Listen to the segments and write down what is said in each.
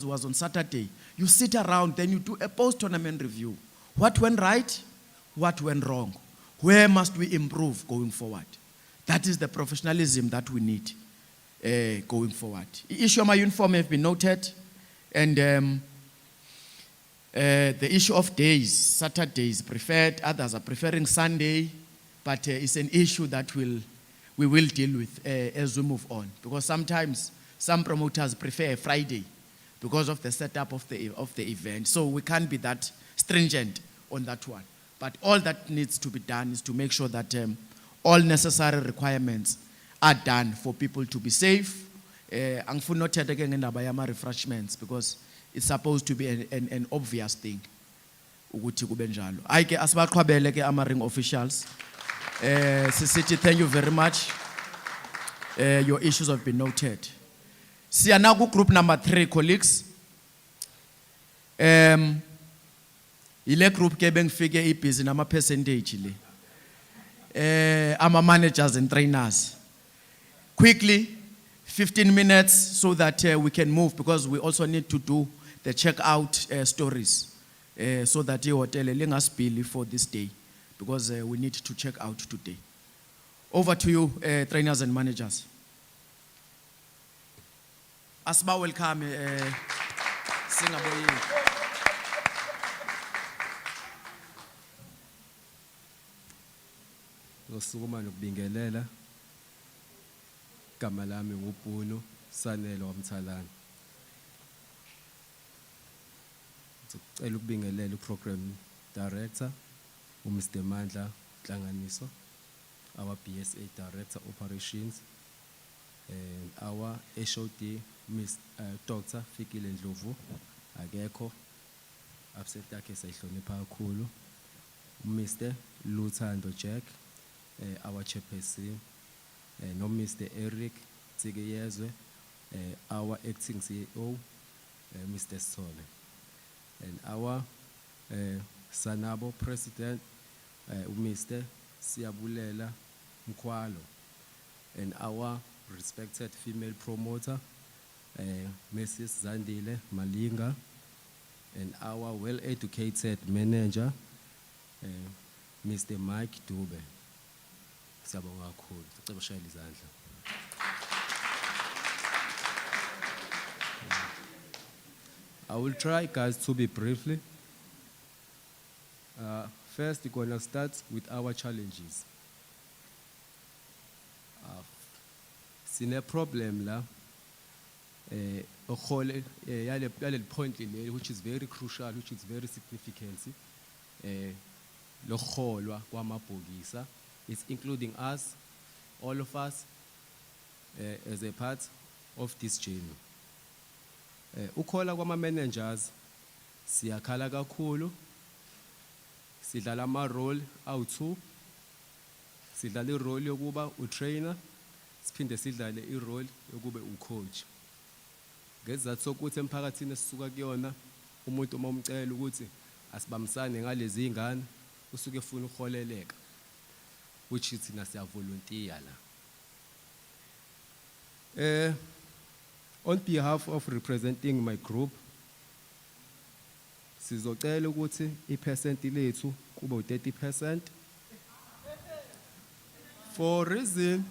was on Saturday. You sit around, then you do a post-tournament review. What went right? What went wrong? Where must we improve going forward? That is the professionalism that we need going forward. The issue of my uniform have been noted, and the issue of days, Saturdays preferred, others are preferring Sunday, but it's an issue that we will deal with as we move on, because sometimes some promoters prefer Friday because of the setup of the event. So we can't be that stringent on that one. But all that needs to be done is to make sure that all necessary requirements are done for people to be safe. Angifuni nothetha ke ngendaba yama refreshments, because it's supposed to be an obvious thing ukuthi kube njalo. Ayike asibaqhwabele ke ama ring officials. Sisithi thank you very much. Your issues have been noted. Siya now ku group number 3, colleagues. Ile group ke bengifike ibhizi nama percentage le. Ama managers and trainers. Quickly, 15 minutes so that we can move, because we also need to do the checkout stories so that the hotel lingasipili for this day, because we need to check out today. Over to you, trainers and managers. Asba welcome, Singapore. Ngosukuma nokubingelela. Igama lami nguBhunu Sanelo Wamthalana. Ngicela ukubingelela uprogram director uMr Mandla Nhlanganiso, our BSA director operations, and our HOD Miss Dr. Fikile Ndlovu akekho, absent yakhe sayihlonipha kakhulu. Mr Luthando Jack, our chairperson, no Mr. Eric Tsigeyezwe, our acting CEO, Mr. Sole, and our Sanabo president, Mr. Siabulela Mkwalo, and our respected female promoter, Mrs. Zandile Malinga, and our well-educated manager, Mr. Mike Dube. Siyabonga kakhulu. Sicela ushayele izandla. I will try, guys, to be briefly. First, we're going to start with our challenges. Sine problem la, yale point which is very crucial, which is very significant. Lo kholwa kwamabhokisa. It's including us, all of us, as a part of this journey. Ukhola kwama managers siyakhala kakhulu, sidlala ama role awu2, sidlala irole yokuba utrainer, siphinde sidlale irole yokuba ucoach. Ngezathu sokuthi emphakathini esisuka kuyona umuntu uma umcela ukuthi asibamsane ngalezi ingane usuke efuna ukholeleka, which is thina siya volunteer la. On behalf of representing my group, sizocela ukuthi ipercent lethu kube u30%. For reason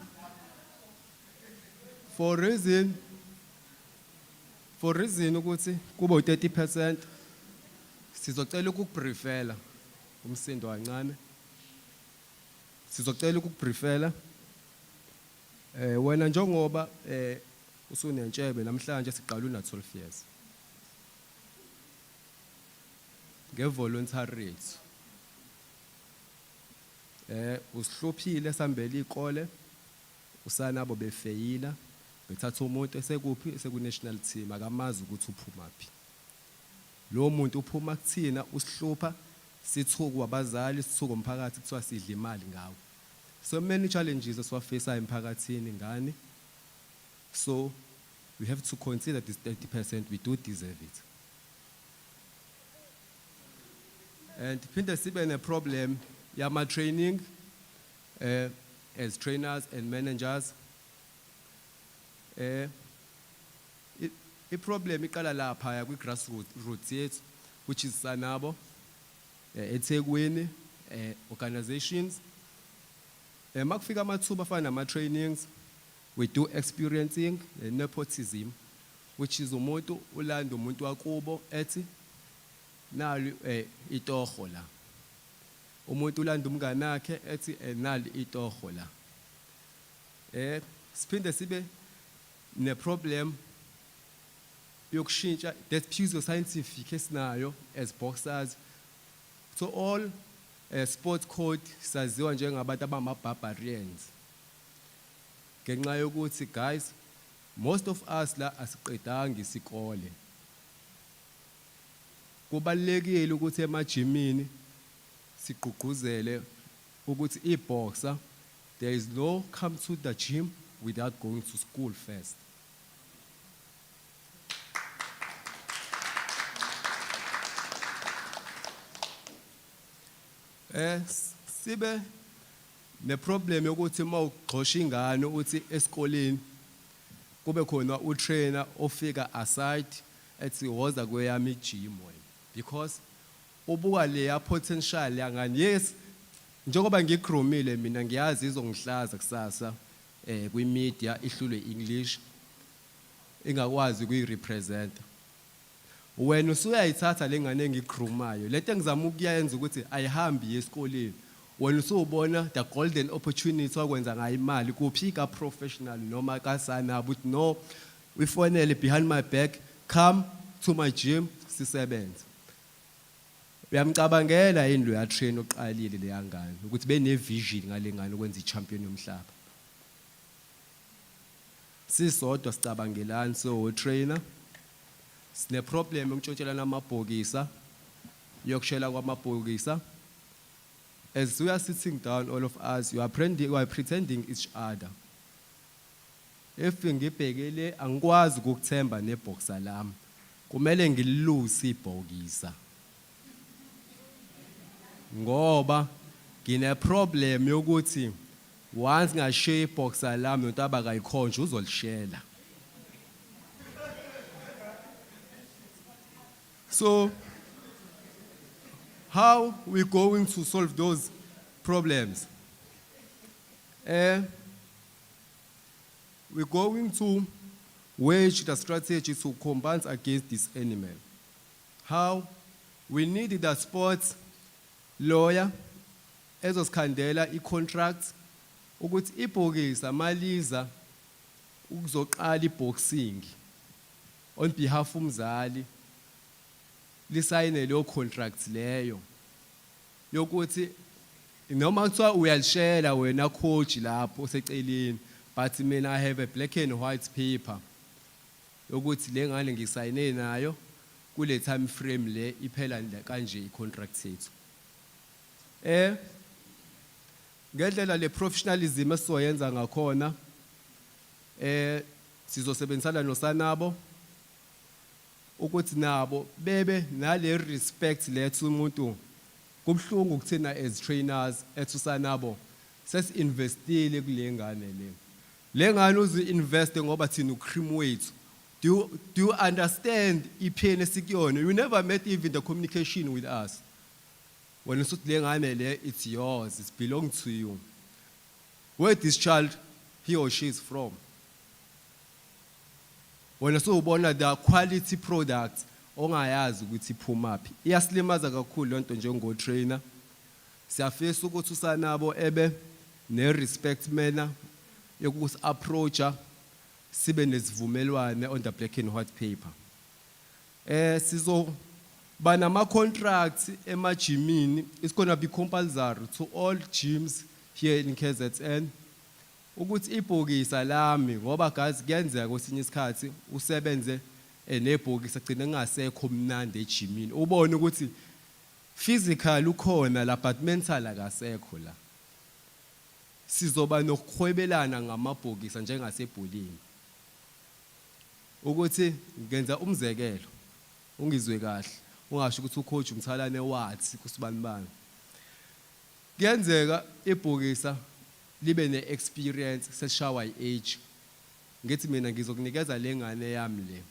ukuthi kube u30%, sizocela ukukubriefela umsindo kancane. Sizocela ukukubriefela wena njengoba usunentshebe namhlanje siqala una 12 years ngevoluntary rate. Usihluphile sambele ikole, usanabo befeyila, bethatha umuntu esekuphi eseku national team akamazi ukuthi uphumaphi. Lo muntu uphuma kuthina usihlupha, sithuku abazali, sithuku umphakathi kuthiwa sidla imali ngawo. So many challenges esiwafisa emphakathini ngani. So we have to consider this 30%, we do deserve it. And phinde sibe ne problem yama training as trainers and managers. I-problem iqala lapha kwi-grassroots yethu, which is Sanabo, eThekwini, organizations. Makufika amathuba afana nama-trainings, we do experiencing nepotism, which is umuntu ulanda umuntu wakubo ethi nali itoho la. Umuntu ulanda umngane wakhe ethi nali itoho la. Siphinde sibe ne-problem yokushintsha that pseudo-scientific esinayo as boxers. So all sport code saziwa njengabantu abama-barbarians. Ngenxa yokuthi guys, most of us la asiqedanga isikole. Kubalulekile ukuthi emajimini sigqugquzele ukuthi i-boxer, there is no come to the gym without going to school first. Sibe ne-problem yokuthi uma ugxosha ingane uthi esikoleni kube khona utrainer ofika aside ethi woza kweyami gym wena, because ubuka leya potential yangani. Yes, njengoba ngigromile mina ngiyazi izongihlaza kusasa kwi-media ihlulwe English ingakwazi ukuyirepresenta. Wena usuyayithatha lengane engigromayo lento engizama ukuyenza ukuthi ayihambi esikoleni, wena usubona the golden opportunity wakwenza ngayo imali kuphi ka professional noma ka Sanabo uthi no, ufonele behind my back, come to my gym sisebenze. Uyamcabangela yini lo ya train oqalile le yangane ukuthi bene vision ngale ngane ukwenza i-champion yomhlaba. Sisodwa sicabangelani so trainer. Sine problem yokuntshontshelana amabhokisa, yokushela kwamabhokisa. As we are sitting down, all of us, you are pretending each other. If ngibhekele angikwazi ukukuthemba nebhoxa lami, kumele ngiluse ibhokisa. Ngoba ngine problem yokuthi once ngashare ibhoxa lami nomuntu abakayikhonje uzolishela. So, how we going to solve those problems? We're going to wage the strategy to combat against this animal. How? We need the sports lawyer ezosikhandela i-contract ukuthi ibhokisa maliza ukuzoqala i-boxing on behalf umzali lisayine leyo contract leyo yokuthi noma kuthiwa uyalishela wena coach lapho useceleni, but mina I have a black and white paper yokuthi le ngane ngisayine nayo kule time frame le iphela kanje i-contract yethu. Ngendlela le professionalism esizoyenza ngakhona sizosebenzisana noSanabo ukuthi nabo bebe nale respect lethu umuntu. Kubhlungu ukuthina as trainers ethu Sanabo sesi-investile kule ngane le. Le ngane uzi-investe ngoba thina ucream wethu. Do you understand ipain esikuyona? You never met even the communication with us. When you say le ngane le, it's yours, it belongs to you. Where this child, he or she is from. When you say ubona the quality product, ongayazi ukuthi iphumaphi. Iyasilimaza kakhulu lento njengo trainer. Siyafisa ukuthi uSanabo ebe ne respect manner yokusi approacha sibe nesivumelwane on the black and white paper. Sizo banama contracts emajimini, it's going to be compulsory to all gyms here in KZN. Ukuthi ibhokisa lami ngoba guys kuyenzeka kwesinye isikhathi usebenze nebhokisa agcina ngasekho mnandi ejimini. Ubone ukuthi physical ukhona la but mental akasekho la. Sizoba nokuhwebelana ngamabhokisa njengasebholini. Ukuthi ngenza umzekelo ungizwe kahle ungasho ukuthi ucoach umthalane wathi kusibani bani. Kuyenzeka ibhokisa libe ne-experience seshawa i-age. Ngithi mina ngizokunikeza le ngane yami le.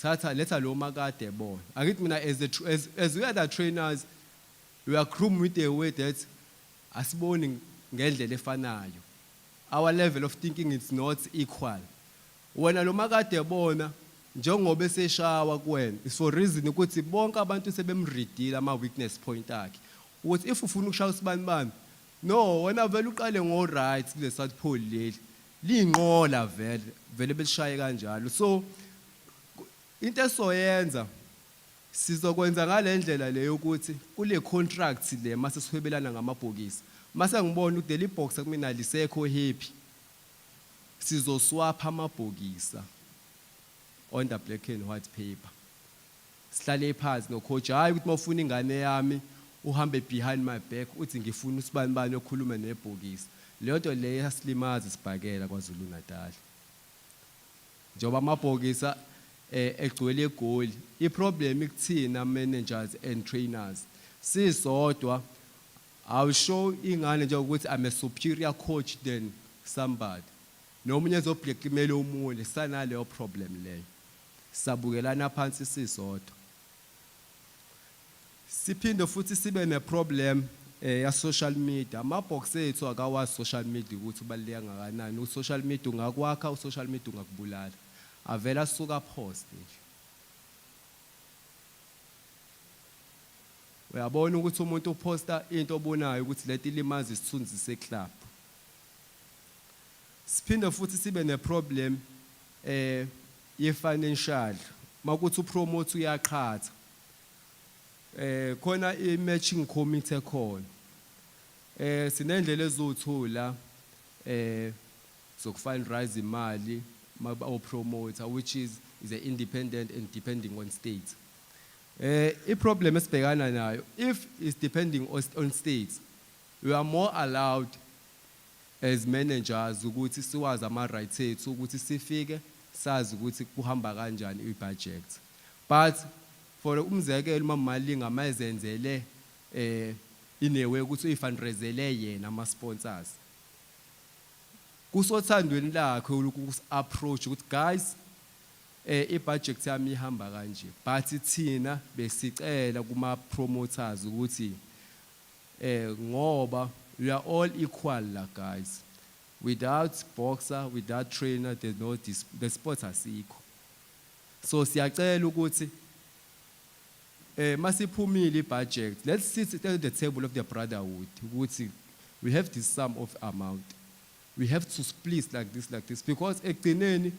letha lo makade bona. Angithi mina as we are the trainers, we are groomed with a way that asiboni ngendlela efanayo. Our level of thinking is not equal. Wena lo makade bona njengoba eseshawa kuwena is for reason ukuthi bonke abantu sebemridile ama weakness point akhe. Ukuthi if ufuna ukushaya usibani no wena vele uqale ngo right kule South Pole leli lingqola vele belishaye kanjalo. So into esoyenza sizokwenza ngalendlela leyo ukuthi kule contract le mase sihwebelana ngamabhokisi mase ngibona ukuthi le box kumina lisekho happy sizoswapha amabhokisi on the black and white paper. Sihlale phansi no coach hayi ukuthi mawufuna ingane yami uhambe behind my back uthi ngifuna usibani okhuluma nebhokisi. Leyo nto le yasilimaza sibhakela KwaZulu-Natal. Njoba amabhokisi egcwele egoli. Iproblem ikuthina managers and trainers. Sisodwa I'll show ingane nje ukuthi I'm a superior coach than somebody. Nomunye ezoblackmail omunye sana leyo problem leyo. Sabukelana phansi sisodwa. Siphinde futhi sibe ne problem ya social media. Amabox ethu akawa social media ukuthi ubaleka ngakanani. U social media ungakwakha, u social media ungakubulala. Avela suka post nje. Uyabona ukuthi umuntu uposta into obonayo ukuthi leti limazi isithunzi seclub. Siphinde futhi sibe ne problem ye financial. Makuthi upromote uyaqhatha. Khona I matching committee khona. Sinendlela ezothula sokufundraise imali our promoter which is an independent and depending on state. A problem esibhekana nayo if it's depending on states we are more allowed as managers ukuthi siwazi ama rights ethu ukuthi sifike sazi ukuthi kuhamba kanjani ibudget. But for umzekelo mamali ngamazenzele inewe ukuthi uyifundraisele yena ama sponsors. Kusothandweni lakhe ukuthi approach ukuthi guys ibudget yami ihamba kanje but thina besicela kuma promoters ukuthi ngoba we are all equal la guys. Without boxer, without trainer, there's no the sports asikho. So siyacela ukuthi masiphumile ibudget, let's sit at the table of the brotherhood ukuthi we have this sum of amount. We have to split like this because ekugcineni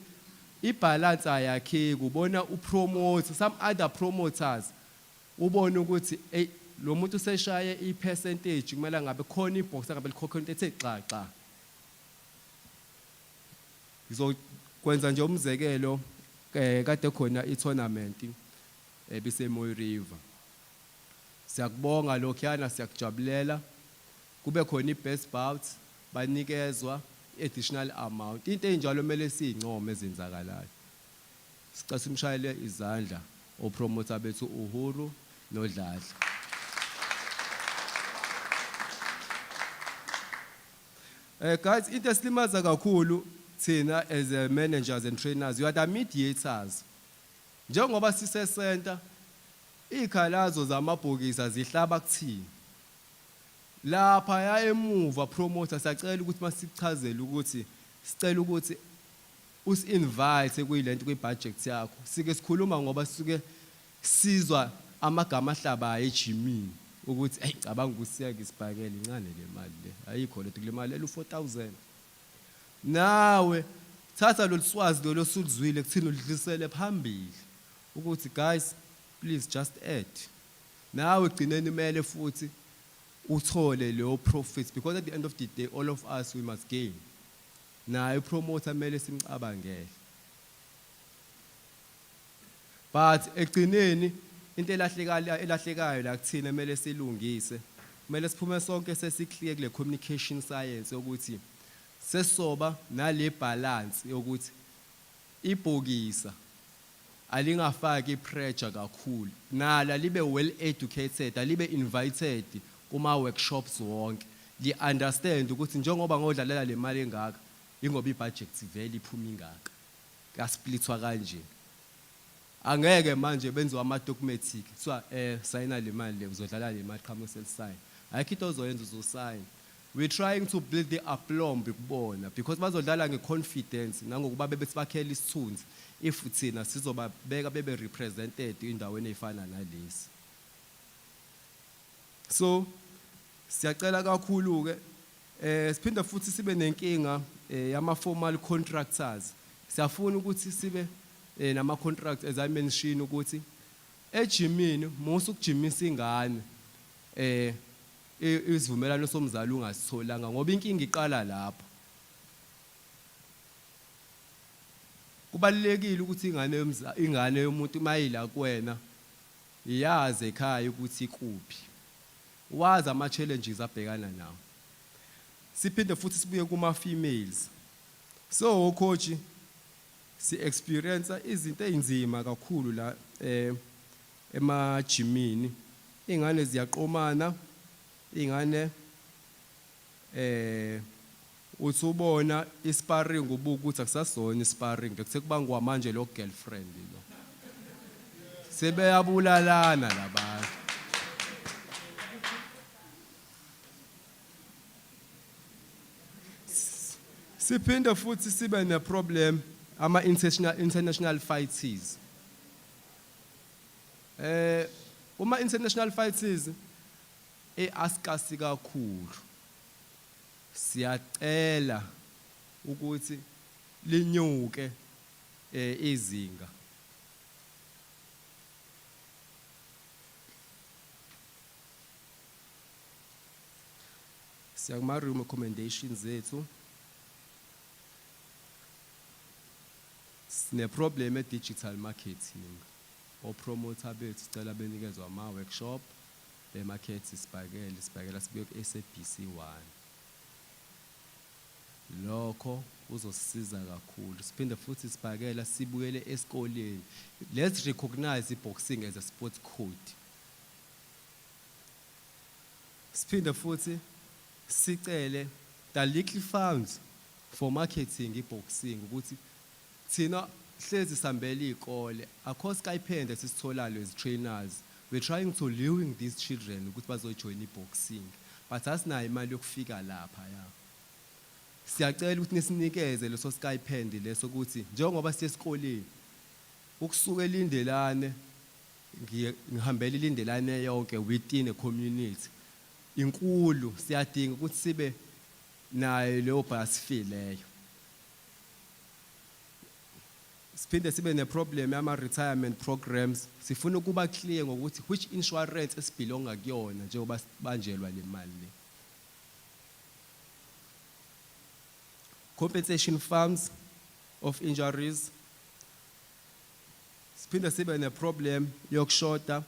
ibalance ayakhe kubona upromote some other promoters ubona ukuthi lo muntu seshaye ipercentage kumele ngabe khona ibox ngabe likhokhe ethe xaxa. Ngizokwenza nje umzekelo kade khona itournament ebise Moy River. Siyakubonga lokhuyana siyakujabulela kube khona ibest bouts banikezwa additional amount. Into enjalo kumele sizincome ezenzakalayo. Sicela simshayele izandla opromoter bethu Uhuru noDladla. Guys, into esilimaza kakhulu thina as managers and trainers, you are the mediators. Njengoba sise center ikhalazo zamabhokisi azihlaba kuthini. Lapha ya emuva promoter siyacela ukuthi masichazele ukuthi sicela ukuthi usi-invite kuyilento kwibudget yakho. Sike sikhuluma ngoba sisuke sizwa amagama ahlabayo ejimini ukuthi hey cabanga ukuthi sibhakele incane le mali le ayikho lethu kule mali elu 4000. Nawe thatha lo swazi lo suluzwile kuthina udlisele phambili ukuthi guys please just add. Nawe gcineni imele futhi uthole leyo profits because at the end of the day all of us we must gain. Naye promoter mele simcabangele. But ekugcineni into elahlekayo la kuthina mele silungise. Mele siphume sonke sesikliye kule communication science ukuthi sesoba nale balance yokuthi ibhokisa alingafaki ipressure kakhulu. Nala libe well educated, alibe invited kuma workshops wonke. Li understand ukuthi njengoba ngodlalela le mali engaka ingoba ibudget vele iphuma ingaka. Kasplitwa kanje. angeke manje benziwa ama-documentic kuthiwa sayina le mali le uzodlala le mali qhamuka selisayini ayikho into ozoyenza uzosayina. We're trying to build the aplomb kubona because bazodlala nge-confidence nangokuba bebethi bakhela isithunzi if thina sizobabeka bebe represented indaweni ey'fana nalezi. So siyacela kakhulu-ke siphinde futhi sibe nenkinga yama-formal contractors. Siyafuna ukuthi sibe nama-contracts as I mentioned ukuthi ejimini musa ukujimisa ingane isivumelano somzali ungasitholanga ngoba inkinga iqala lapho. Kubalulekile ukuthi ingane yomuntu mayila kuwena iyazi ekhaya ukuthi ikuphi, wazi ama-challenges abhekana nawo. Siphinde futhi sibuye kuma-females. So coach si-experience izinto ey'nzima kakhulu la emajimini. Iy'ngane ziyaqomana, iy'ngane uthi ubona isparring ubuka ukuthi akusasona isparring sekubangwa manje lo girlfriend lo. Sebeyabulalana labantu. Siphinde futhi sibe ne-problem ama-international fighters. Uma international fighters askasi kakhulu. Siyacela ukuthi linyuke izinga. Siyakuma recommendations zethu. Sine problem digital marketing. Opromoter bethu sicela benikezwe ama-workshop market sibhakela sibuye ku-SABC 1. Lokho uzosisiza kakhulu. Siphinde futhi sibhakela sibuyele esikoleni. Let's recognize boxing as a sport code. Siphinde futhi sicele the little funds for marketing boxing ukuthi thina hlezi sambela izikole akho sikayiphende sisitholalo as trainers. We're trying to luring these children ukuthi bazojoin boxing but asinayo imali yokufika lapha ya. Siyacela ukuthi nisinikeze leso sikayiphende leso ukuthi njengoba siyesikoleni ukusuka elindelane ngihambela ilindelane yonke within a community inkulu siyadinga ukuthi sibe nayo leyo bus fee leyo. Siphinde sibe ne-problem yama-retirement programs. Sifuna ukuba clear ngokuthi which insurance esibelonga kuyona njengoba banjelwa le mali le. Compensation funds of injuries. Siphinde sibe ne-problem yokushota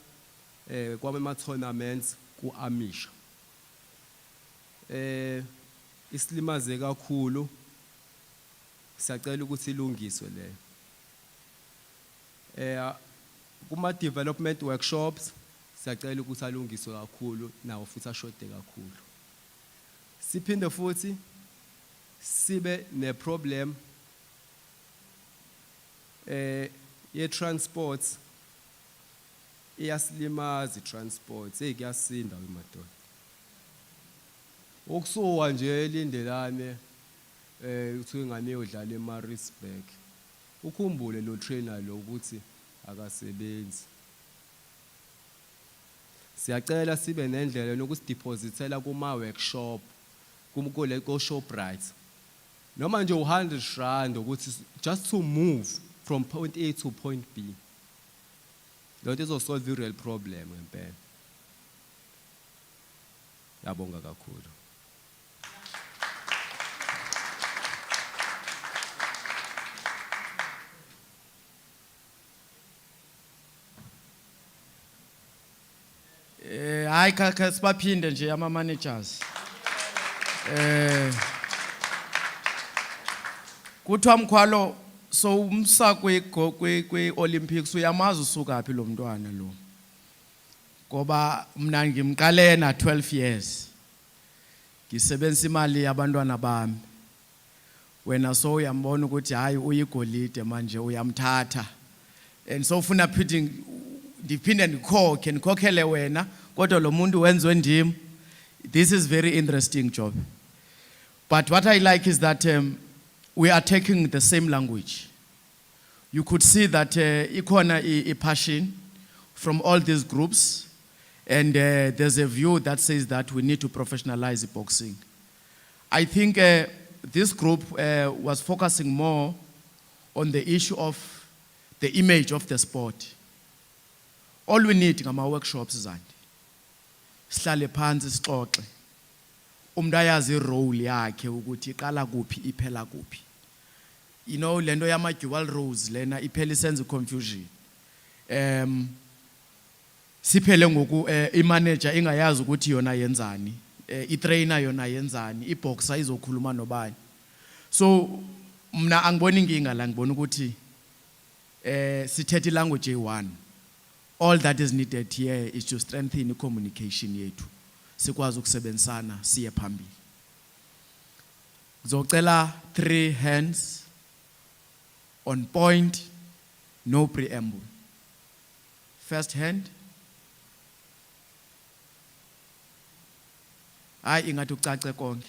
kwama-tournaments ku-Amisha. Isilimaze kakhulu. Siyacela ukuthi ilungiswe leyo. Kuma-development workshops siyacela ukuthi alungiswe kakhulu nawo futhi ashode kakhulu. Siphinde futhi sibe ne-problem ye-transport iyasilimaza i-transport kuyasinda wemadoda. Ukusuka nje elindelane uthi ingane yodlala eMaritzburg ukhumbule lo trainer lo ukuthi akasebenzi. Siyacela sibe nendlela nokusidepositela kuma-workshop kumkule ko-Shoprite noma nje u-R100 ukuthi just to move from point A to point B. Lokho izosolve i-real problem ngempela. Yabonga kakhulu. Hayi kha sibaphinde nje ama managers. Kuthiwa Mkhwalo so umsa kwe-Olympics uyamazi usuka phi lo mntwana lo. Ngoba mina ngimqale na 12 years. Ngisebenzisa imali yabantwana bami. Wena so uyambona ukuthi hayi uyigolide manje uyamthatha And so ufuna putting ndiphinde ndikhokhele wena kodwa lo muntu wenziwe ndim. This is very interesting job. But what I like is that we are taking the same language. You could see that ikhona a passion from all these groups, and there's a view that says that we need to professionalize boxing. I think this group was focusing more on the issue of the image of the sport. All we need ngama workshops zandi. Sihlale phansi sixoxe. Umuntu ayazi irole yakhe ukuthi iqala kuphi iphela kuphi. You know lento yama dual roles lena iphela isenza confusion. Siphele ngoku imanager ingayazi ukuthi yona yenzani, itrainer yona yenzani, iboxer izokhuluma nobani. So mna angiboni inkinga la ngibona ukuthi sithethe language e1. All that is needed here is to strengthen the communication yethu. Sikwazi ukusebenzisana siye phambili. Ngizocela 3 hands on point, no preamble. First hand. Hayi ingathi ucace konke.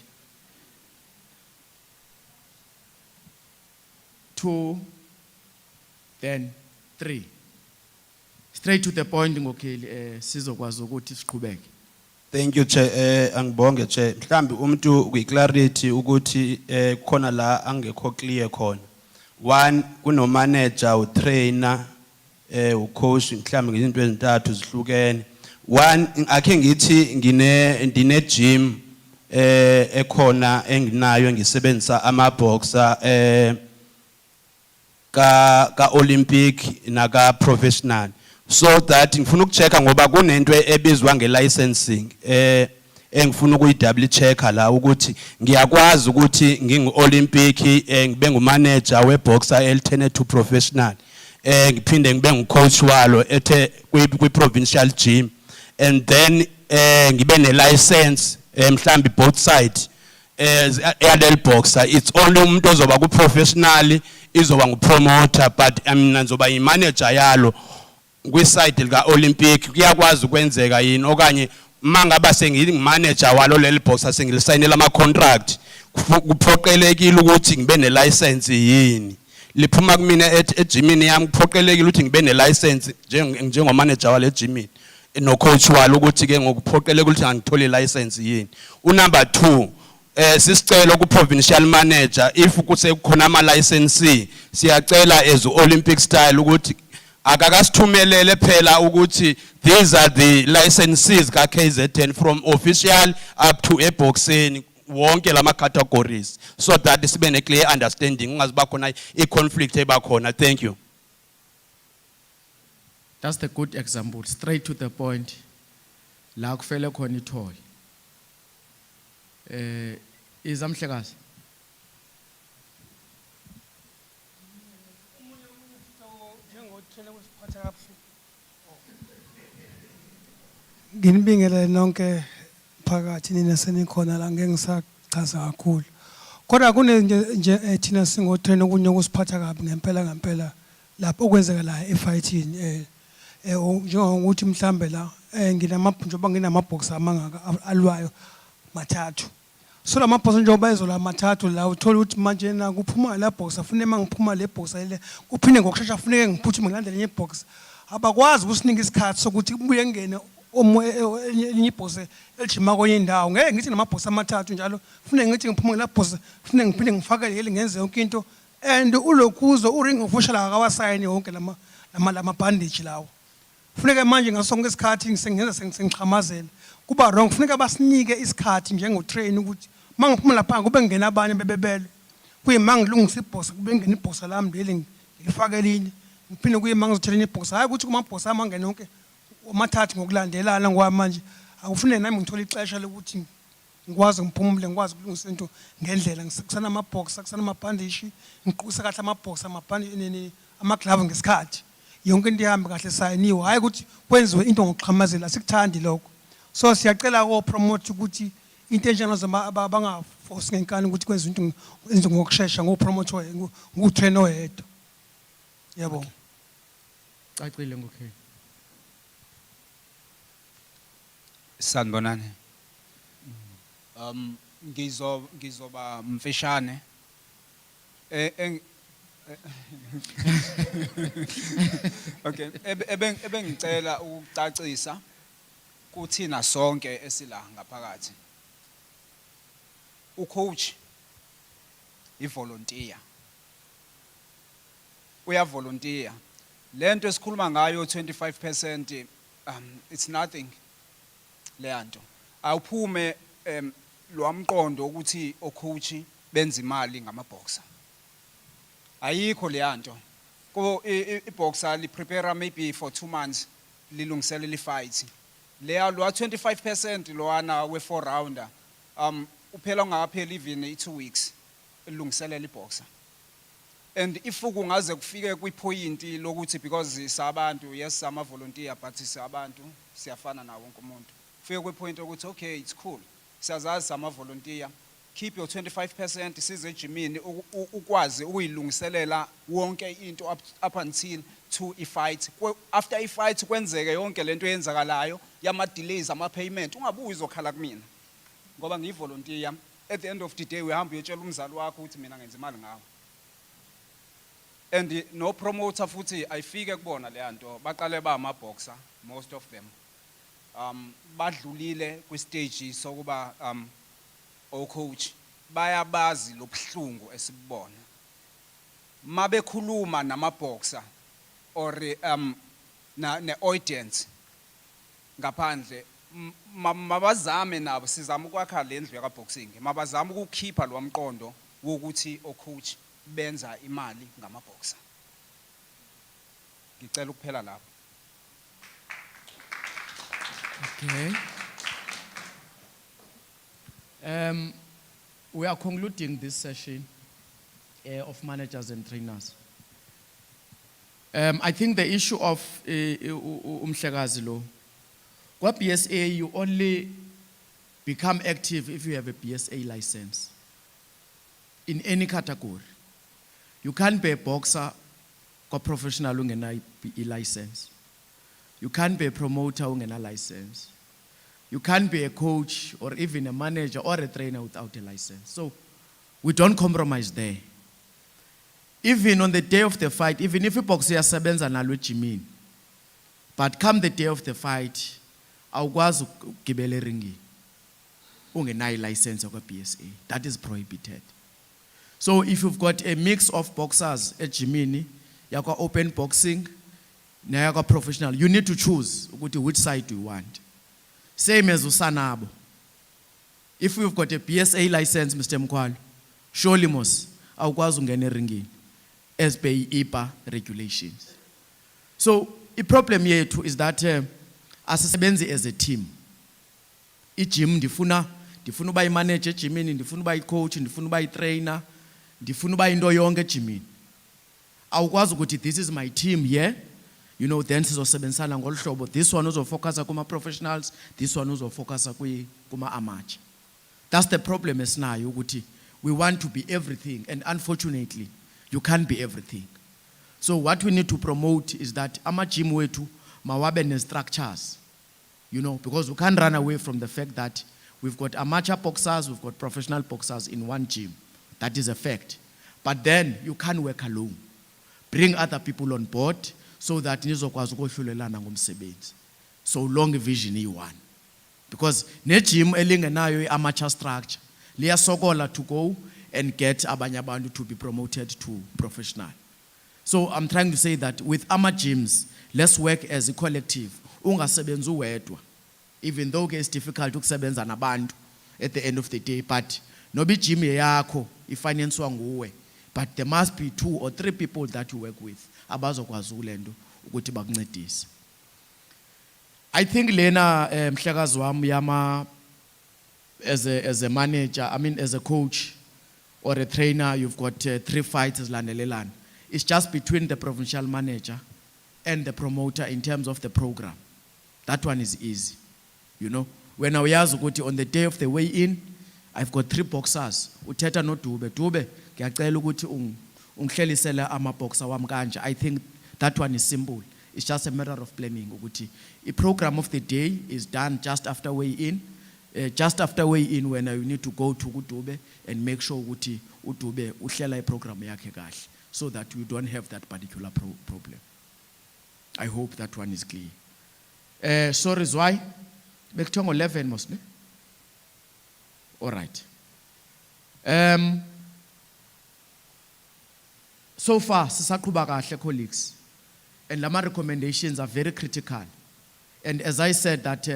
2, then 3. Straight to the point ngokheli sizokwazi ukuthi siqhubeke. Thank you Chair. Angibonge Chair. Mhlambi umuntu kwi-clarity ukuthi khona la angekho clear khona. One, kuno manager, utrainer, ucoach, mhlambi ngezinto ezintathu zihlukene. One, akhe ngithi ndine gym ekhona enginayo ngisebenzisa ama-boxer ka Olympic na ka professional. So that ngifuna ukuchecka ngoba kunento ebizwa nge-licensing engifuna ukuyi-double checka la ukuthi ngiyakwazi ukuthi ngingu-Olympic ngibe ngumanager we-boxer elithene to professional ngiphinde ngibe ngucoach walo ethe kwi-provincial gym and then ngibe ne-license mhlambi both sides yaleli boxer. It's only umuntu ozoba ku-professional izoba ngu-promoter but mina ngizoba yi-manager yalo kwi-side lika Olympic. Kuyakwazi ukwenzeka yini okanye mangaba sengimanager walo leli boxer sengilisayinela ama-contract kuphoqelekile ukuthi ngibe ne-license yini liphuma kumina ejimini yami kuphoqelekile ukuthi ngibe ne-license njengomanager wale ejimini no-coach walo ukuthi ke ngokuphoqelekile ukuthi angithole i-license yini. Number 2, sisicela ku-provincial manager if kusekhona ama-licensee siyacela as Olympic style ukuthi akakasithumelele phela ukuthi these are the licenses ka KZN from official up to boxing wonke lama categories so that sibe ne clear understanding ungaziba khona i-conflict ebakhona. Thank you. That's the good example, straight to the point. La kufele khona ithole. Izamhlekazi. Nginibingele nonke phakathi nina senikhona la ngeke ngisachaza kakhulu. Kodwa kune nje thina singotrain okunye ukusiphatha kabi ngempela lapho okwenzeka la efighting njengokuthi mhlambe la njoba nginamabhox amangaka alwayo mathathu. So la mabhox njengoba ezola mathathu la uthola ukuthi manje na kuphuma la box afune mangiphuma le box ile kuphinde ngokushesha afuneke ngiphuthume ngilandele enye box. Abakwazi ukusinika isikhathi sokuthi kubuye ngene enye box elijima kwenye indawo. Ngeke ngithi namabhox amathathu njalo kufuneka ngithi ngiphume la box kufuneka ngiphinde ngifakele ile ngenze yonke into and ulokhuzo uring official akawasayini yonke lama bandage lawo. Kufuneka manje ngasonke isikhathi ngisengenza sengiqhamazela kuba wrong. Kufuneka basinike isikhathi njengotrain ukuthi mangiphuma lapha kube ngena abanye bebebele kuyimanga ngilungisa ibhosa kube ngena ibhosa lami leli ngifake elinye ngiphinde kuyimanga ngizothelena ibhosa hayi ukuthi kuma bhosa amangene yonke amathathu ngokulandelana ngoba manje akufuneki nami ngithola ixesha lokuthi ngikwazi ngiphumule ngikwazi ukulungisa into ngendlela ngisekusana amabhox akusana amabhandishi ngiqhubisa kahle amabhox amabhandishi amaglove ngesikhathi yonke into ihambe kahle sayiniwe hayi ukuthi kwenziwe into ngokuqhamazela sikuthandi lokho. So siyacela ko promote ukuthi into enjengalezo bangaforce ngenkani ukuthi kwenziwe into ngokusheshsha ngo promote ngutrainer oyedwa. Yebo. Cacile ngokhe. Sanibonani. Ngizoba mfishane. Okay, ebengicela ukucacisa kuthina sonke esila ngaphakathi. Ucoach ivolunteer. Uyavolunteer. Lento esikhuluma ngayo 25%, it's nothing. Leyanto awuphume lwamqondo ukuthi ocoach benza imali ngamaboxer. Ayikho leyanto. Ko iboxer li prepare maybe for 2 months lilungiselela ifight. Leya lwa 25% lowana we 4 rounder uphela ungapheli even 2 weeks elungiselela iboxer. And if kungaze kufike kwipoint lokuthi because isabantu yes ama volunteer but isabantu siyafana nawo wonke umuntu. Fike kwipoint ukuthi okay it's cool. Siyazazi ama volunteer. Keep your 25% size ejimini ukwazi ukuyilungiselela wonke into up until to a fight. After a fight kwenzeke yonke lento eyenzakalayo yama delays ama payment ungabuyi uzokhala kumina ngoba ngiyivolunteer. At the end of the day uyahamba uyotshela umzali wakho ukuthi mina ngenza imali ngawo. And no promoter futhi ayifike kubona leyanto baqale ba ama boxer most of them badlulile kwi stage sokuba coach bayabazi lobuhlungu esibona mabekhuluma namaboxer or ne audience ngaphandle mabazame nabo sizama ukwakha lendlu yaka boxing mabazama ukukhipha lo mqondo wokuthi coach benza imali ngamaboxer. Ngicela ukuphela lapho. Okay. We are concluding this session of managers and trainers. I think the issue of umhlekazi lo, what BSA you only become active if you have a BSA license in any category. You can't be a boxer or professional ungena license. You can't be a promoter ungena license. You can't be a coach or even a manager or a trainer without a license. So we don't compromise there. Even on the day of the fight, even if a boxer yasebenza nalo ejimini, but come the day of the fight, awukwazi ukugibela eringini ungenayo license yakwa BSA. That is prohibited. So if you've got a mix of boxers ejimini, yakwa open boxing, na yakwa professional, you need to choose which side do you want. Same as usanabo. If we've got a BSA license, Mr. Mkwalo, surely must awukwazi ungena eringini as per IPA regulations. So the problem yethu is that asisebenzi as a team. Ijim ndifuna uba i-manager ejimini, ndifuna uba i-coach, ndifuna uba i-trainer, ndifuna uba into yonke ejimini. Awukwazi ukuthi this is my team here. You know, then sizosebenzisana ngolu hlobo. This one uzofocus kuma professionals, this one uzofocus kuma amateur. That's the problem esinayo ukuthi we want to be everything, and unfortunately you can't be everything. So what we need to promote is that ama-gym wethu mawabe ne-structures, you know, because we can't run away from the fact that we've got amateur boxers, we've got professional boxers in one gym. That is a fact. But then you can't work alone. Bring other people on board so that nizokwazi ukuhlulelana ngomsebenzi. So long vision iyi-one. Because ne-gym elingenayo i-amateur structure liyasokola to go and get abanye abantu to be promoted to professional. So I'm trying to say that with ama gyms, let's work as a collective. Ungasebenzi uwedwa. Even though it's difficult ukusebenza nabantu at the end of the day, but nobi gym yakho ifinanswa nguwe. But there must be 2 or 3 people that you work with. Abazokwazi ulento ukuthi bakuncedise. I think lena mhlekazi wami yama as a manager, I mean as a coach or a trainer, you've got 3 fights landelelana. It's just between the provincial manager and the promoter in terms of the program. That one is easy. You know, when I was on the day of the weigh-in, I've got 3 boxers. Uthetha no Dube. Dube, ngiyacela ukuthi ungihlelisele ama boxer wami kanje. I think that one is simple. It's just a matter of planning. Ukuthi, a program of the day is done just after weigh-in. Just after weigh-in, when you need to go to Udube and make sure ukuthi Udube uhlela program yakhe kahle, so that you don't have that particular problem. I hope that one is clear. Sorry, why? Bekuthiwa 11 mostly. All right. So far, sisaqhuba kahle, colleagues, and lama recommendations are very critical. And as I said, that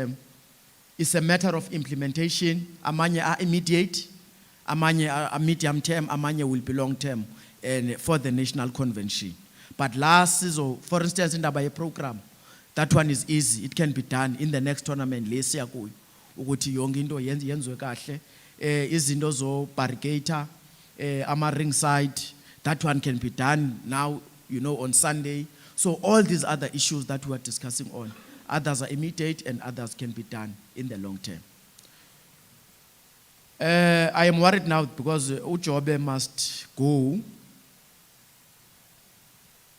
it's a matter of implementation. Amanye are immediate, amanye are medium term, amanye will be long term, and for the national convention. But last season, for instance, in the program, that one is easy. It can be done in the next tournament. Lesi yakuyo ukuthi yonke into yenzwe kahle. Izinto zo barricator, ama ringside. That one can be done now, on Sunday. So all these other issues that we are discussing on, others are immediate and others can be done in the long term. I am worried now because Ujobe must go.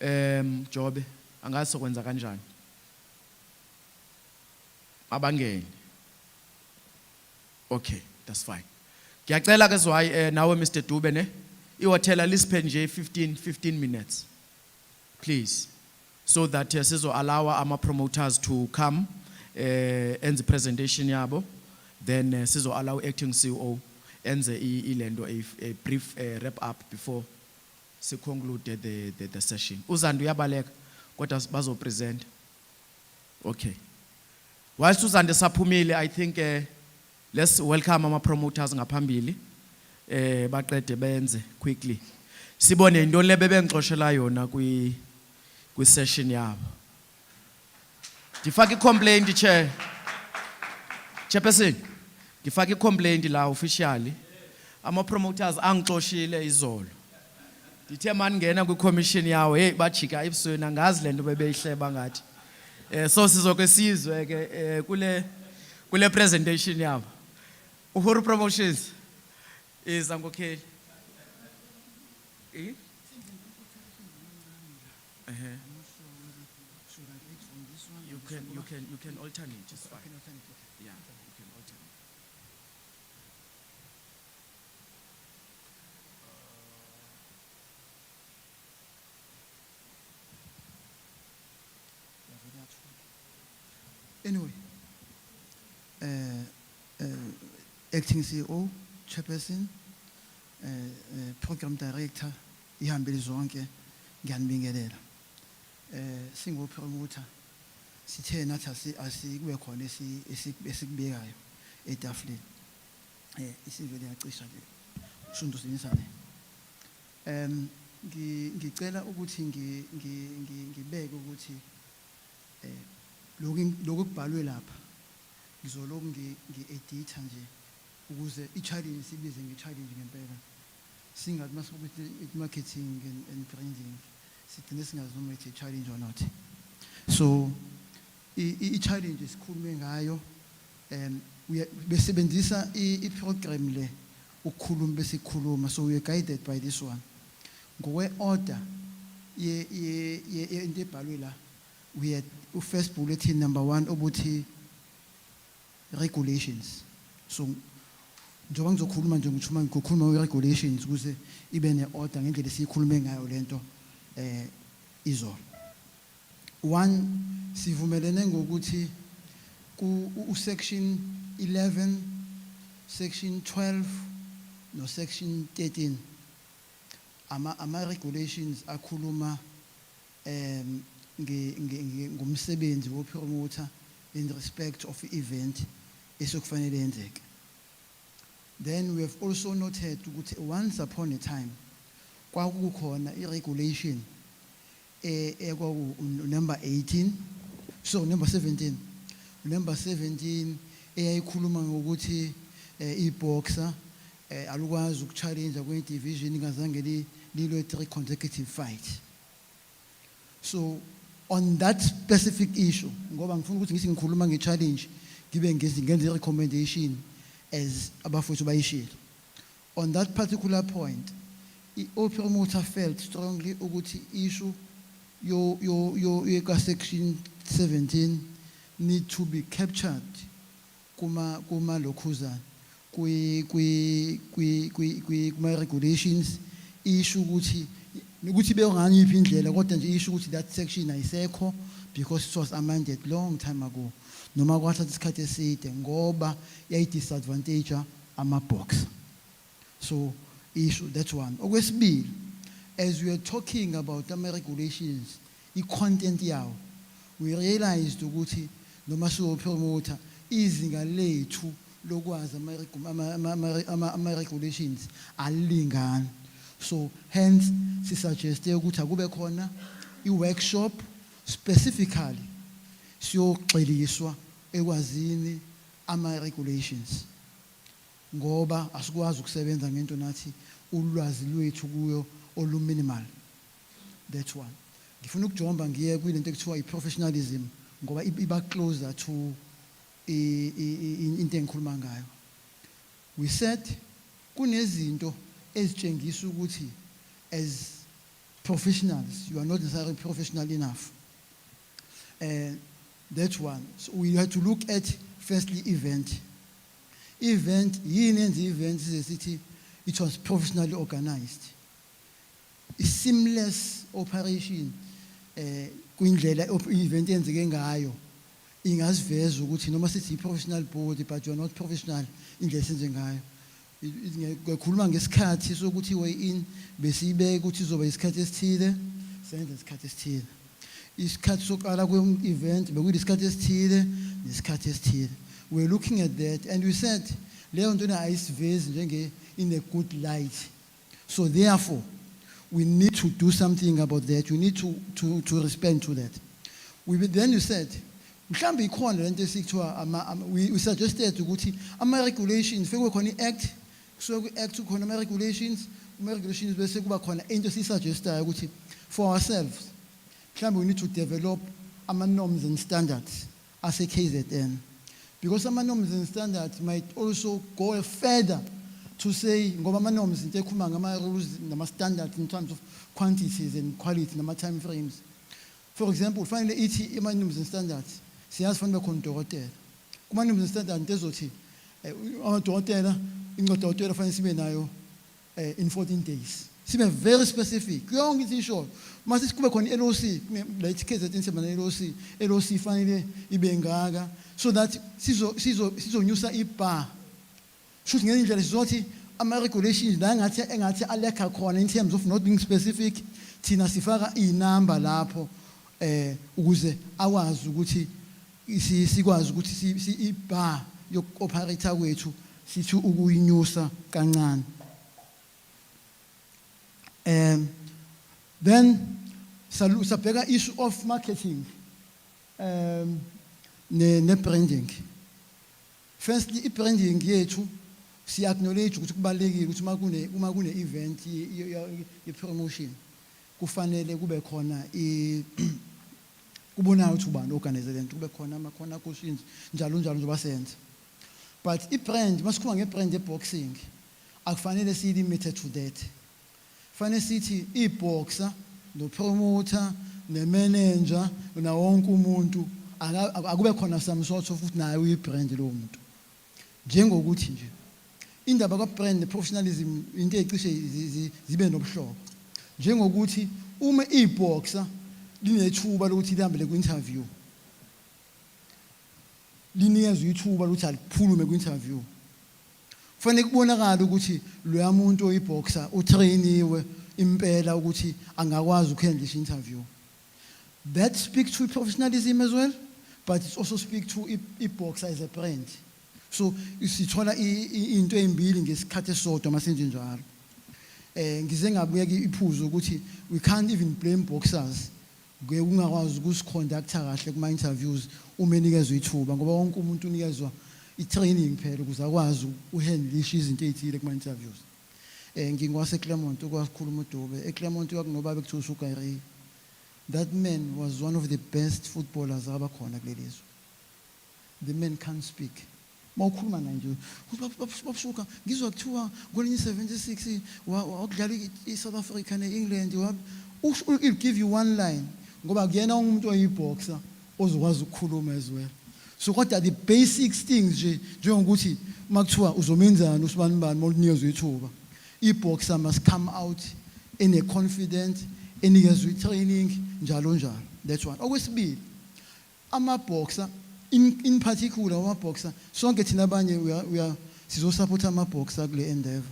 Jobe, angazi kwenza kanjani. Abangeni. Okay, that's fine. Ngiyacela ke why nawe Mr. Dube ne iwatela lisiphe nje 15 minutes. Please. So that sizo allow our promoters to come and the presentation yabo. Then sizo allow acting CEO and a brief wrap up before se conclude the session. Uzandu yabaleka kodwa bazo present. Okay. While Uzandu saphumile, I think let's welcome our promoters ngaphambili. Baqede benze quickly. Sibone into lebe bengixoshela yona kwi session yabo. Ngifaka complaint chair. Chairperson, ngifaka complaint la officially. Ama promoters angixoshile izolo. Ngithe manje ngena ku commission yawo, hey bajika ebusweni angazi lento bebeyihleba ngathi. So sizoke sizwe ke kule presentation yabo. Uhuru Promotions is Angokeli. Eh? You can alternate, it's fine. Yeah, you can alternate. Anyway, acting CEO, chairperson, program director, ihambile zonke ngiyanibingelela. Single promoter, sithe nathi asikube khona esikubekayo etafuleni. Isizwe liyacisha nje. Shundu sinisane. Ngicela ukuthi ngibeke ukuthi lokhu kubhalwe lapha ngizoloku ngi-editha nje ukuze i-challenge sibize nge-challenge ngempela, singathi masikuthi marketing and branding sigcine singazi noma ithi challenge or not. So i-challenge sikhulume ngayo besebenzisa i-program le ukukhuluma besikhuluma, so we are guided by this one ngokwe-order into ebhalwe la. We had first bulletin number 1 obuthi regulations. So njengoba ngizokhuluma nje ngithuma ngikhuluma regulations ukuze ibe ne-order ngendlela esikhulume ngayo lento izolo. 1, sivumelene ngokuthi ku section 11, section 12 no section 13 ama regulations akhuluma ngumsebenzi wopromoter in respect of event esokufanele yenzeke. Then we have also noted ukuthi once upon a time kwakukhona i-regulation number 18, so number 17. Number 17 eyayikhuluma ngokuthi i-boxer alukwazi ukuchallenge kwe-division ingazange lilwe 3 consecutive fights. So on that specific issue, ngoba ngifuna ukuthi ngithi ngikhuluma nge-challenge ngibe ngenze i-recommendation as abafowethu bayishilo. On that particular point, i-promoter felt strongly ukuthi issue your section 17 need to be captured kuma lokhuzana kuma regulations issue ukuthi bewanganyiphi indlela kodwa nje issue ukuthi that section ayisekho because it was amended long time ago noma kwathatha isikhathi eside ngoba yayi disadvantage ama-box. So issue, that's one. Okwesibili, as we are talking about ama-regulations, i-content yawo, we realized ukuthi noma siyopromoter izinga lethu lokwazi ama-regulations alilingani. So hence sisuggeste ukuthi akube khona i-workshop specifically siyogxiliswa ekwazini ama-regulations ngoba asikwazi ukusebenza ngento nathi ulwazi lwethu kuyo oluminimal. That's one. Ngifuna ukujomba ngiye kwilento ekuthiwa i-professionalism ngoba iba closer to into engikhuluma ngayo. We said kunezinto ezitshengisa ukuthi as professionals you are not necessarily professional enough. That's one. So we have to look at firstly event, yini enza event sithi it was professionally organized. A seamless operation kwindlela event yenzeke ngayo ingaziveza ukuthi noma sithi professional board but you are not professional indlela senze ngayo. Ngikhuluma ngesikhathi sokuthi way in besibeke ukuthi izoba isikhathi esithile senze isikhathi esithile. Isikhathi sokuqala kwe-event bekuyisikhathi esithile nesikhathi esithile. We're looking at that and we said leyo nto ayisivezi njenge in a good light. So therefore we need to do something about that. We need to respond to that. Then you said mhlambe ikhona lento esikuthiwa we suggested ukuthi ama-regulations fekwe khona i-act kusuke kwi-act kukhona ama-regulations bese kuba khona into esiyi-suggestayo ukuthi for ourselves mhlambe we need to develop ama-norms and standards ase-KZN because ama-norms and standards might also go further to say ngoba ama-norms into ekhuluma ngama-rules nama-standards in terms of quantities and quality nama-time frames. For example fanele ithi ama-norms and standards siyazi fanele khona udokotela kuma-norms and standards into ezothi amadokotela incwadokotela fanele sibe nayo in 14 days. Sibe very specific yonke into isho mase kube khona i-LOC like KZN siba ne-LOC fanele ibe ngaka so that sizonyusa ibar shuthi ngenye indlela sizothi ama-regulations la engathi alekha khona in terms of not being specific thina sifaka iy'namba lapho ukuze akwazi ukuthi sikwazi ukuthi ibar yoku-operator kwethu sithi ukuyinyusa kancane. Then sabheka issue of marketing ne-branding. Firstly i-branding yethu si-acknowledge ukuthi kubalulekile ukuthi uma kune-event ye-promotion kufanele kube khona kubonayo ukuthi ubani organize lento kube khona ama-corner cushions njalo njengoba senza. But i-brand masikhuluma nge-brand ye-boxing akufanele siyi-limited to that. Fanele sithi i-boxer no-promoter ne-manager na wonke umuntu akube khona some sort of ukuthi nayo i-brand lowo muntu. Njengokuthi nje indaba ka-brand ne-professionalism into ecishe zibe nobuhlobo. Njengokuthi uma i-boxer linethuba lokuthi lihambele ku-interview linikezwe ithuba lokuthi alikhulume ku-interview kufanele kubonakala ukuthi loya muntu oyi-boxer utrainiwe impela ukuthi angakwazi ukuhandlisha interview. That speaks to professionalism as well, but it also speaks to i-boxer as a brand. So sithola into ezimbili ngesikhathi esodwa masenze njalo. Ngize ngabuya iphuzo ukuthi we can't even blame boxers ungakwazi ukusiconducta kahle kuma interviews uma enikezwe ithuba ngoba wonke umuntu unikezwa i-training phela ukuze akwazi uhandlisha izinto ezithile kuma interviews. Ngingwase Claremont ukwakhuluma uDube eClaremont kwakunobaba ekuthiwa uSugary. That man was one of the best footballers abakhona kulelizwe. The man can't speak. Mawukhuluma naye nje babushuka ngizwa kuthiwa ngo-76 wakudlala i-South Africa ne-England he'll give you one line ngoba kuyena umuntu oyiboxer ozokwazi ukukhuluma as well. So kodwa the basic things nje njengokuthi makuthiwa uzomenzana usibani bani mawunikezwe ithuba, i-boxer must come out in a confident, enikezwe training njalo njalo. That's one. Okwesibili, ama-boxer in particular ama-boxer sonke thina abanye we are sizo-support ama-boxer kule endeavor.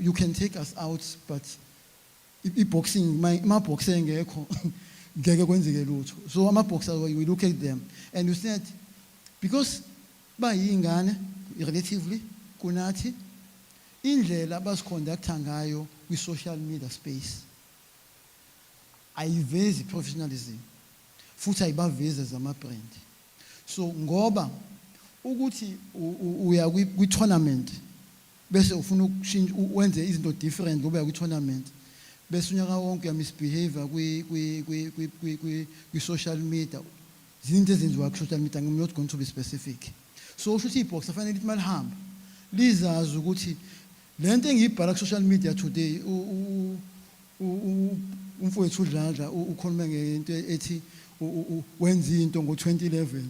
You can take us out, but i-boxing ma-boxer engekho ngeke kwenzeke lutho. So ama-boxer we look at them and you said because bayingane relatively kunathi indlela abasiconducta ngayo kwi-social media space ayivezi professionalism futhi ayibavezi as ama-brand. So ngoba ukuthi uya kwi-tournament bese ufuna ukushintsha wenze izinto different ngoba uya kwi-tournament bese unyaka wonke uyamisbehavior kwi-social media, izinto ezenziwa ku-social media. I'm not going to be specific. So usho ukuthi i-boxer fanele lithi malihamba lizazi ukuthi lento engiyibhala ku-social media today umfowethu uDladla ukhuluma ngento ethi wenza into ngo-2011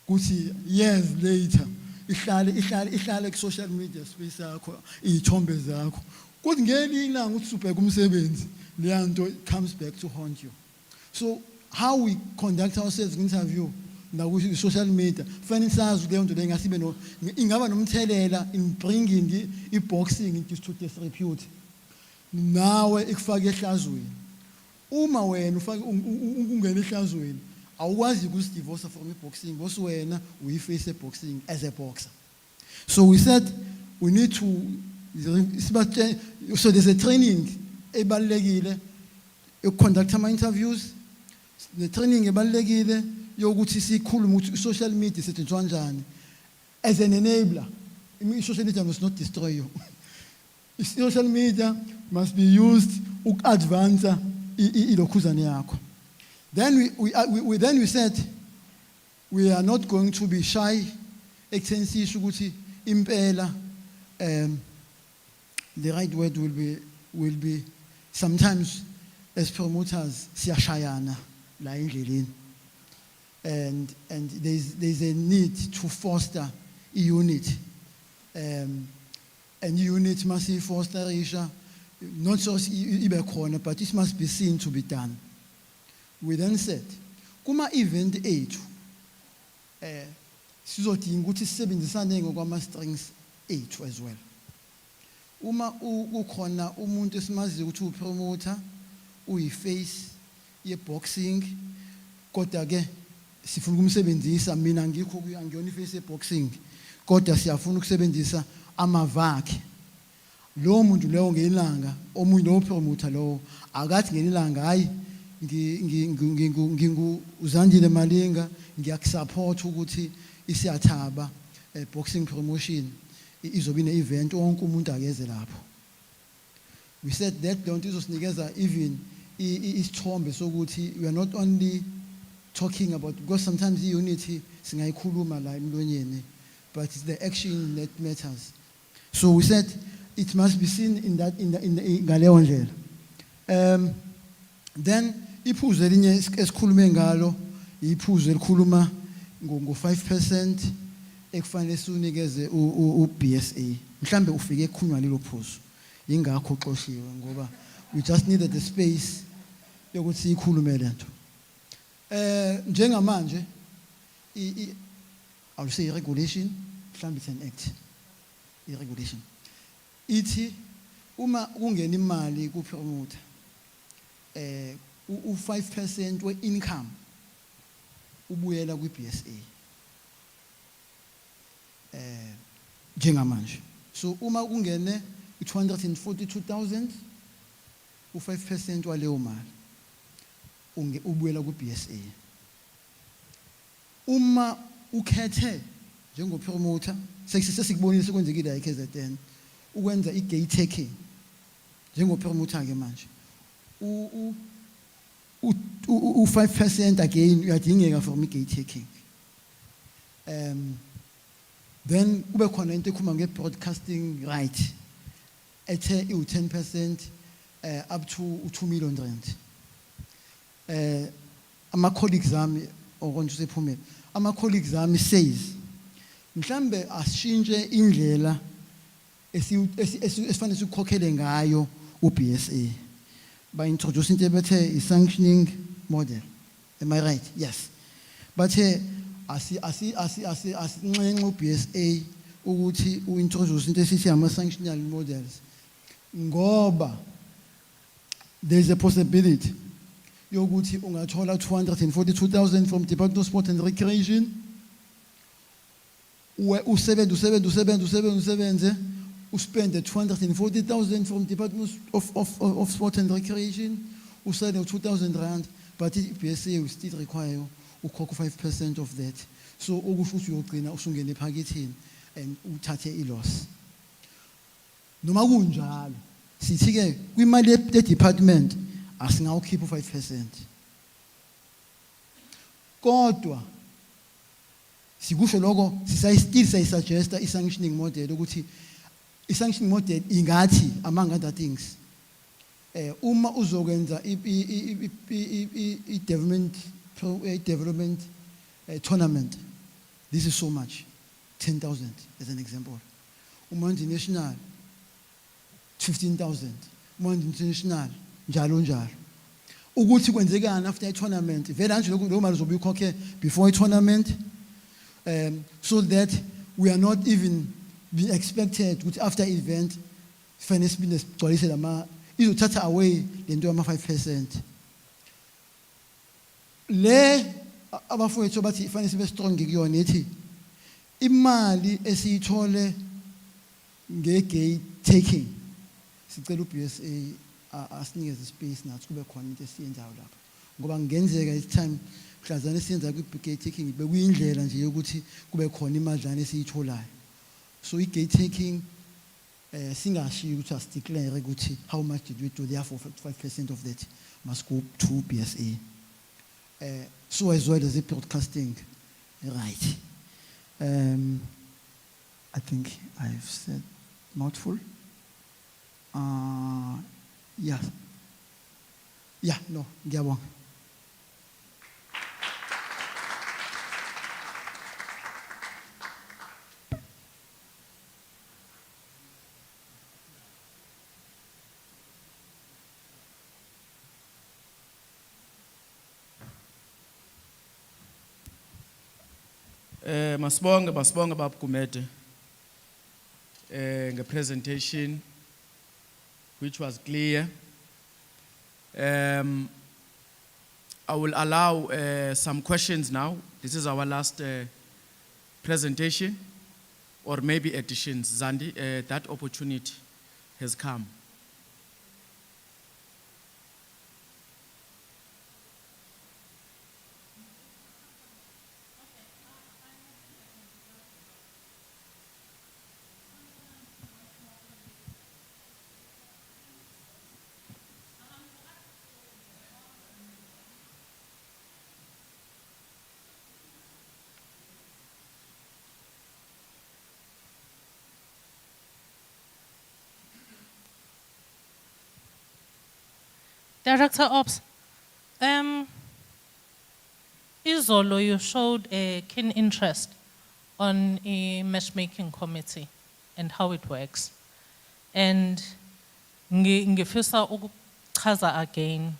kuthi years later ihlale ku-social media space yakho iy'thombe zakho kuthi ngelinye ilanga uthi usubheka umsebenzi leya nto comes back to haunt you. So how we conduct ourselves in-interview naku-social media fanele sazi leyo nto leyo ingaba nomthelela in bringing i-boxing into disrepute nawe ikufake ehlazweni. Uma wena ungena ehlazweni awukwazi ukusidivorce from i-boxing because wena uyiface boxing as a boxer. So we said we need to so there's a training ebalulekile yokuconduct ama-interviews, the training ebalulekile yokuthi sikhulume ukuthi social media isetshenziswa kanjani as an enabler. I-social media must not destroy you. I-social media must be used uku-advance ilokhuzane yakho. Then we said we are not going to be shy ekutheni sisho ukuthi impela the right word will be sometimes as promoters siyashayana la endleleni, and there's a need to foster a unit, and unit must be fosterisha not so ibe khona but it must be seen to be done. We then said kuma event ethu sizodinga ukuthi sisebenzisane ngokwama-strengths ethu as well. Uma ukhona umuntu esimaziyo ukuthi upromoter uyi-face ye-boxing kodwa ke sifuna ukumsebenzisa, mina ngikho angiyona i-face ye-boxing kodwa siyafuna ukusebenzisa amavakhe, lowo muntu leyo ngelanga omunye lowo promoter lowo akathi ngelanga hayi uzandile Malinga ngiyakusupport ukuthi isiyathaba boxing promotion izobe ine-event wonke umuntu akeze lapho. We said that don't izosinikeza even isithombe sokuthi we are not only talking about, because sometimes i-unity singayikhuluma la emlonyeni but it's the action that matters. So we said it must be seen in that ngaleyo ndlela. Then iphuzu elinye esikhulume ngalo iphuzu elikhuluma ngo-5% ekufanele siunikeze u-BSA. Mhlambe ufike ekhunywa lelo phuzu ingakho uxoshiwe ngoba we just needed the space yokuthi siyikhulume lento. Njengamanje I will say regulation, mhlambe it's an act. I-regulation ithi uma kungena imali ku-promoter u-5% we-income ubuyela kwi-BSA njengamanje. So uma kungene u-242,000 u-5% waleyo mali ubuyela ku-BSA. Uma ukhethe njengopromoter sesikubonile sekwenzekile i-KZN ukwenza i-gate taking njengopromoter ke manje u-5% again uyadingeka from i-gate taking. Then kube khona into ekhuluma nge-broadcasting right ethe iwu-10% up to 2 million rand. ama colleagues ami okonje usephumile ama colleagues ami says mhlambe asishintshe indlela esifanele sikhokhele ngayo uBSA ba introduce into ebethe i-sanctioning model. Am I right? Yes. But asinxenxe uBSA ukuthi uintroduce into esithi ama-sanctional models ngoba there's a possibility yokuthi ungathola 242,000 from Department of Sport and Recreation usebenze uspende 240,000 from Department of Sport and Recreation usale 2,000 rand, but iBSA will still require ukhokha 5% of that, so okusho ukuthi uyogcina usungena ephaketheni and uthathe iloss. Noma kunjalo sithi ke kwimali ye-department asingawukhipha 5%, kodwa sikusho lokho still sayisuggesta i-sanctioning model ukuthi i-sanctioning model ingathi among other things uma uzokwenza i-development tournament, this is so much, 10,000 as an example. Uma national 15,000, uma international njalo njalo. Ukuthi kwenzekani after i-tournament vele anje lokho mali uzobe ukhokhe before i-tournament, so that we are not even being expected ukuthi after event finance business gcwalise lama izothatha away lento yama 5%. Le abafowethu bathi finance be strong kuyona ethi imali esiyithole ngegate taking sicela uBSA asinikeze space nathi kube khona into esiyenzayo lapha ngoba ngenzeka this time mhlazana esiyenza kwi-gate taking bekuyindlela nje yokuthi kube khona imadlana esiyitholayo. So i-gate taking singashiyi ukuthi asideclare ukuthi how much did we do, therefore 5% of that must go to BSA, so as well as the broadcasting right. I think I've said mouthful. Yeah, no, ngiyabonga. Masibonge baba Gumede presentation which was clear. I will allow some questions now. This is our last presentation, or maybe additions. Zandi, that opportunity has come. Director Ops, Izolo, you showed a keen interest on a matchmaking committee and how it works. And ngifisa ukuchaza again